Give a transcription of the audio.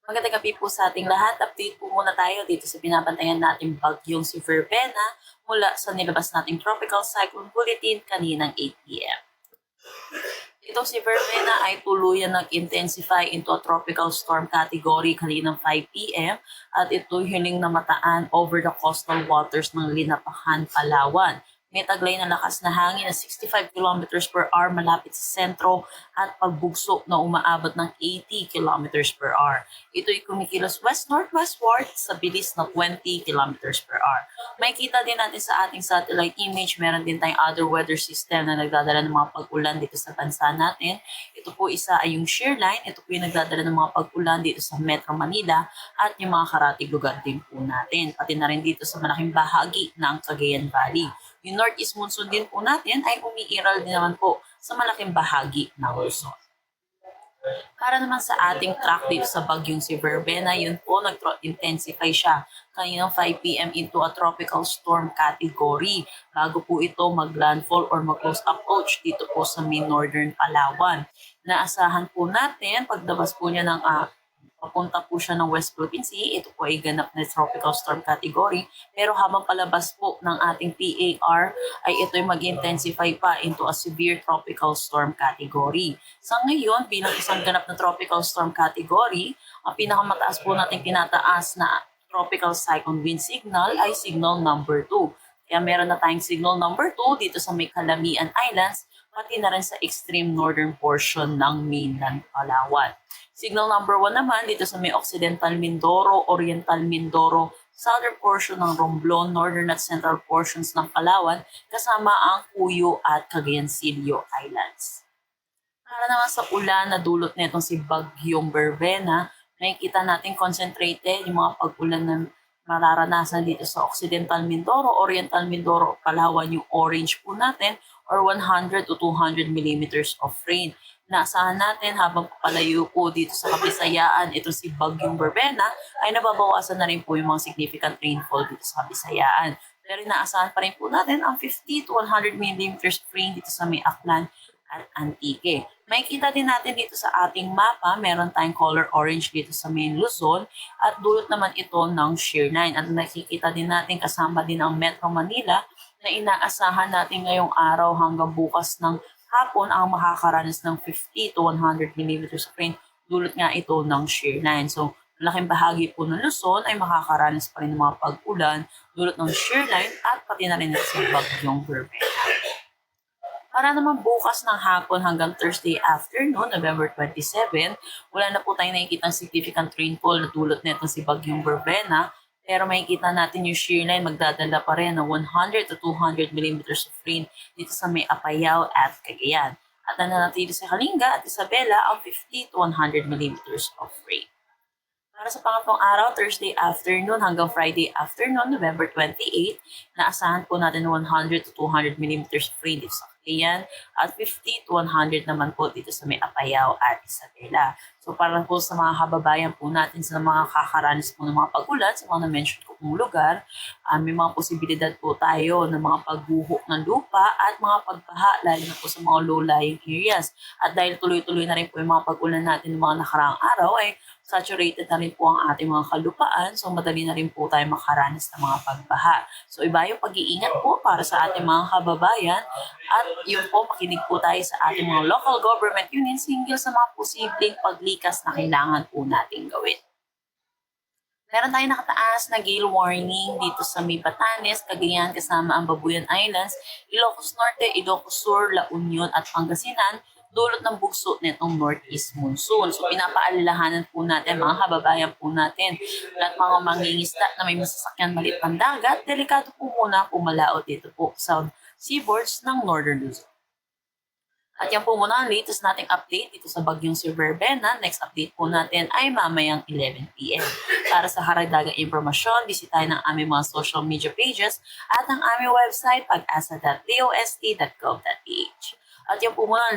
Magandang gabi po sa ating lahat. Update po muna tayo dito sa binabantayan nating bagyong si Verbena mula sa nilabas nating Tropical Cyclone Bulletin kaninang 8 p.m. Itong si Verbena ay tuluyan nag-intensify into a tropical storm category kaninang 5 p.m. at ito hiling namataan over the coastal waters ng Linapahan, Palawan. May taglay na lakas na hangin na 65 km per hour malapit sa sentro at pagbugso na umaabot ng 80 km per hour. Ito'y kumikilos west-northwestward sa bilis na 20 km per hour. May kita din natin sa ating satellite image, meron din tayong other weather system na nagdadala ng mga pag-ulan dito sa bansa natin. Ito po isa ay yung shear line, ito po yung nagdadala ng mga pag-ulan dito sa Metro Manila at yung mga karatig lugar din po natin. Pati na rin dito sa malaking bahagi ng Cagayan Valley. Yung northeast monsoon din po natin ay umiiral din naman po sa malaking bahagi ng Luzon. Para naman sa ating track dito sa bagyong si Verbena, yun po nag-intensify siya kaninang 5 p.m. into a tropical storm category bago po ito mag-landfall or mag-close approach dito po sa main northern Palawan. Naasahan po natin pagdabas po niya ng papunta po siya ng West Philippine Sea. Ito po ay ganap na tropical storm category. Pero habang palabas po ng ating PAR ay ito ay mag-intensify pa into a severe tropical storm category. Sa ngayon, bilang isang ganap na tropical storm category, ang pinakamataas po natin tinataas na tropical cyclone wind signal ay signal number 2. Kaya meron na tayong signal number 2 dito sa may Calamian Islands, pati na rin sa extreme northern portion ng mainland Palawan. Signal number 1 naman dito sa may Occidental Mindoro, Oriental Mindoro, southern portion ng Romblon, northern at central portions ng Palawan, kasama ang Cuyo at Cagayancillo Islands. Para naman sa ulan na dulot nitong si Bagyong Verbena, nakikita natin concentrated yung mga pag-ulan na mararanasan dito sa Occidental Mindoro, Oriental Mindoro, Palawan, yung orange po natin, or 100 to 200 millimeters of rain. Naasahan natin habang papalayo po dito sa Kabisayaan, ito si Bagyong Verbena, ay nababawasan na rin po yung mga significant rainfall dito sa Kabisayaan. Pero naasahan pa rin po natin ang 50 to 100 millimeters of rain dito sa may Aklan at Antique. May kita din natin dito sa ating mapa, meron tayong color orange dito sa main Luzon at dulot naman ito ng shear line. At nakikita din natin kasama din ang Metro Manila na inaasahan natin ngayong araw hanggang bukas ng hapon ang makakaranas ng 50 to 100 millimeters of rain. Dulot nga ito ng shear line. So, malaking bahagi po ng Luzon ay makakaranas pa rin ng mga pag-ulan, dulot ng shear line at pati na rin ito sa Bagyong Verbena. Para naman bukas ng hapon hanggang Thursday afternoon, November 27, wala na po tayong nakikitang significant rainfall na dulot nito si Bagyong Verbena. Pero makikita natin yung shear line magdadala pa rin ng 100 to 200 millimeters of rain dito sa may Apayao at Cagayan. At nananatili sa Kalinga at Isabela ang 50 to 100 millimeters of rain. Para sa pangatlong araw, Thursday afternoon hanggang Friday afternoon, November 28, naasahan po natin 100 to 200 millimeters of rain dito sa Cagayan at 50 to 100 naman po dito sa may Apayao at Isabela. So para po sa mga kababayan po natin sa mga kakaranas po ng mga pag-ulan sa mga na-mention ko pong lugar, may mga posibilidad po tayo ng mga pagguho ng lupa at mga pagbaha lalo na po sa mga low-lying areas. At dahil tuloy-tuloy na rin po yung mga pag-ulan natin ng mga nakaraang araw ay saturated na rin po ang ating mga kalupaan, so madali na rin po tayo makaranas ng mga pagbaha. So iba yung pag-iingat po para sa ating mga kababayan at yun po makinig po tayo sa ating mga local government units hinggil sa mga posibleng paglikas na kailangan po natin gawin. Meron tayong nakataas na gale warning dito sa may Batanes, Cagayan kasama ang Babuyan Islands, Ilocos Norte, Ilocos Sur, La Union at Pangasinan, dulot ng bugso nitong northeast monsoon. So pinapaalalahanan po natin mga kababayan po natin at mga mangingisda na may masasakyan maliit ng dagat, delikado po muna pumalaot dito po sa seaboards ng Northern Luzon. At yan po muna ang latest nating update dito sa bagyong si Verbena. Next update po natin ay mamayang 11 p.m. Para sa karagdagang impormasyon, bisitahin ang aming mga social media pages at ang aming website pag-asa.dost.gov.ph. At yan po muna